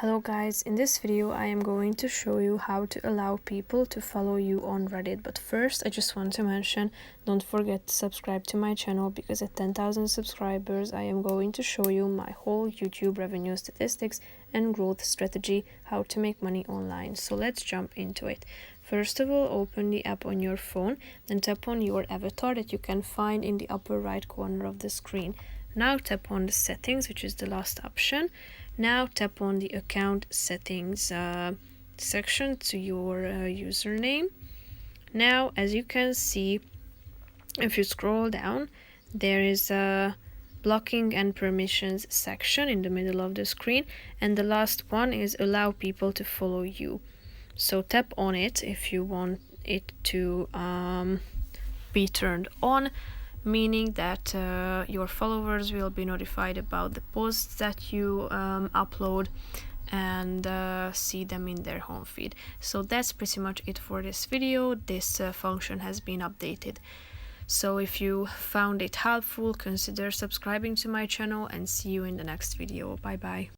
Hello guys, in this video I am going to show you how to allow people to follow you on Reddit. But first I just want to mention, don't forget to subscribe to my channel, because at 10,000 subscribers I am going to show you my whole YouTube revenue statistics and growth strategy, how to make money online. So let's jump into it. First of all, open the app on your phone, then tap on your avatar that you can find in the upper right corner of the screen. Now tap on the settings, which is the last option. Now tap on the account settings section to your username. Now, as you can see, if you scroll down, there is a blocking and permissions section in the middle of the screen, and the last one is allow people to follow you. So tap on it if you want it to be turned on, meaning that your followers will be notified about the posts that you upload and see them in their home feed. So that's pretty much it for this video. This function has been updated. So if you found it helpful, consider subscribing to my channel, and see you in the next video. Bye bye.